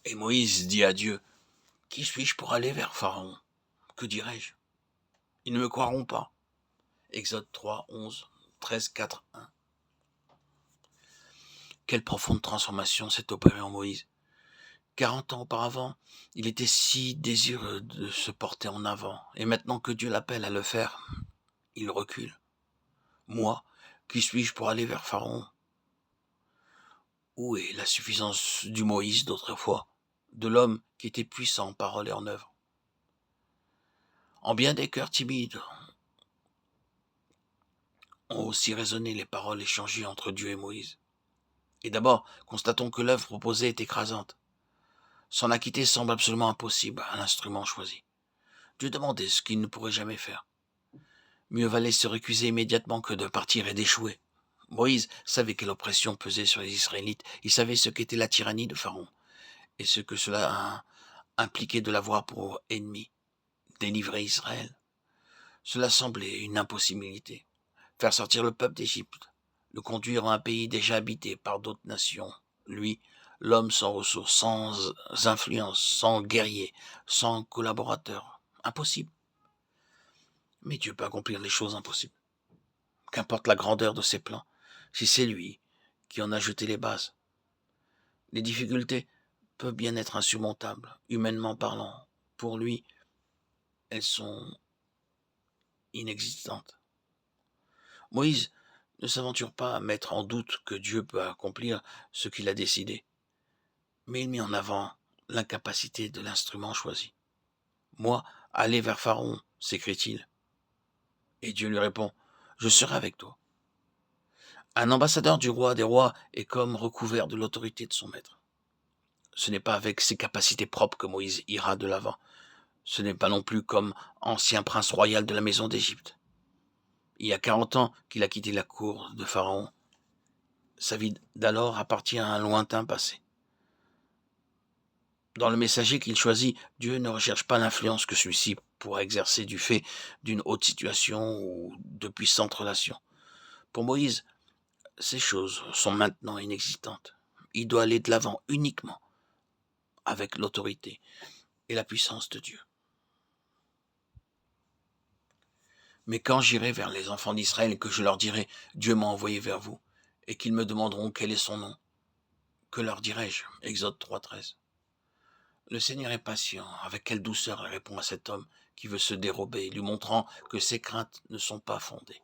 Et Moïse dit à Dieu, « Qui suis-je pour aller vers Pharaon? Que dirai-je? Ils ne me croiront pas. » Exode 3, 11, 13, 4, 1. Quelle profonde transformation s'est opérée en Moïse. 40 ans auparavant, il était si désireux de se porter en avant, et maintenant que Dieu l'appelle à le faire, il recule. Moi, qui suis-je pour aller vers Pharaon? Où est la suffisance du Moïse d'autrefois, de l'homme qui était puissant en parole et en œuvre? En bien des cœurs timides ont aussi résonné les paroles échangées entre Dieu et Moïse. Et d'abord, constatons que l'œuvre proposée est écrasante. S'en acquitter semble absolument impossible à l'instrument choisi. Dieu demandait ce qu'il ne pourrait jamais faire. Mieux valait se récuser immédiatement que de partir et d'échouer. Moïse savait quelle oppression pesait sur les Israélites. Il savait ce qu'était la tyrannie de Pharaon et ce que cela impliquait de l'avoir pour ennemi. Délivrer Israël. Cela semblait une impossibilité. Faire sortir le peuple d'Égypte, le conduire à un pays déjà habité par d'autres nations. Lui, l'homme sans ressources, sans influence, sans guerrier, sans collaborateur. Impossible. Mais Dieu peut accomplir les choses impossibles. Qu'importe la grandeur de ses plans, si c'est lui qui en a jeté les bases. Les difficultés peuvent bien être insurmontables, humainement parlant. Pour lui, elles sont inexistantes. Moïse ne s'aventure pas à mettre en doute que Dieu peut accomplir ce qu'il a décidé, mais il met en avant l'incapacité de l'instrument choisi. « Moi, aller vers Pharaon, s'écrie-t-il. Et Dieu lui répond, « Je serai avec toi. » Un ambassadeur du roi des rois est comme recouvert de l'autorité de son maître. Ce n'est pas avec ses capacités propres que Moïse ira de l'avant. Ce n'est pas non plus comme ancien prince royal de la maison d'Égypte. Il y a 40 ans qu'il a quitté la cour de Pharaon. Sa vie d'alors appartient à un lointain passé. Dans le messager qu'il choisit, Dieu ne recherche pas l'influence que celui-ci pourra exercer du fait d'une haute situation ou de puissantes relations. Pour Moïse, ces choses sont maintenant inexistantes. Il doit aller de l'avant uniquement avec l'autorité et la puissance de Dieu. Mais quand j'irai vers les enfants d'Israël et que je leur dirai « Dieu m'a envoyé vers vous » et qu'ils me demanderont quel est son nom, que leur dirai-je? Exode 3, 13. Le Seigneur est patient, avec quelle douceur il répond à cet homme qui veut se dérober, lui montrant que ses craintes ne sont pas fondées.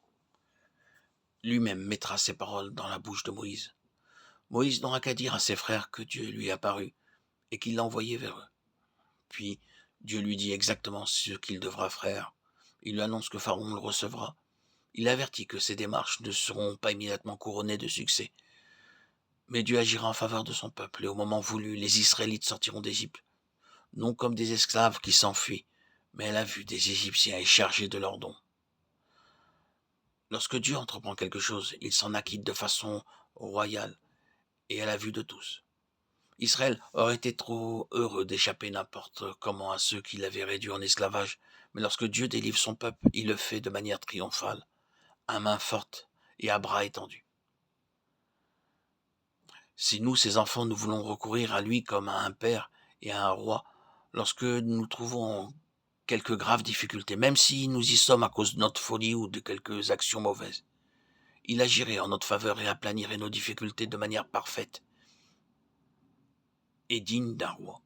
Lui-même mettra ses paroles dans la bouche de Moïse. Moïse n'aura qu'à dire à ses frères que Dieu lui est apparu et qu'il l'a envoyé vers eux. Puis Dieu lui dit exactement ce qu'il devra faire. Il lui annonce que Pharaon le recevra. Il avertit que ses démarches ne seront pas immédiatement couronnées de succès. Mais Dieu agira en faveur de son peuple et au moment voulu, les Israélites sortiront d'Égypte. Non comme des esclaves qui s'enfuient, mais à la vue des Égyptiens et chargés de leurs dons. Lorsque Dieu entreprend quelque chose, il s'en acquitte de façon royale et à la vue de tous. Israël aurait été trop heureux d'échapper n'importe comment à ceux qui l'avaient réduit en esclavage, mais lorsque Dieu délivre son peuple, il le fait de manière triomphale, à main forte et à bras étendus. Si nous, ses enfants, nous voulons recourir à lui comme à un père et à un roi, lorsque nous trouvons quelques graves difficultés, même si nous y sommes à cause de notre folie ou de quelques actions mauvaises, il agirait en notre faveur et aplanirait nos difficultés de manière parfaite et digne d'un roi.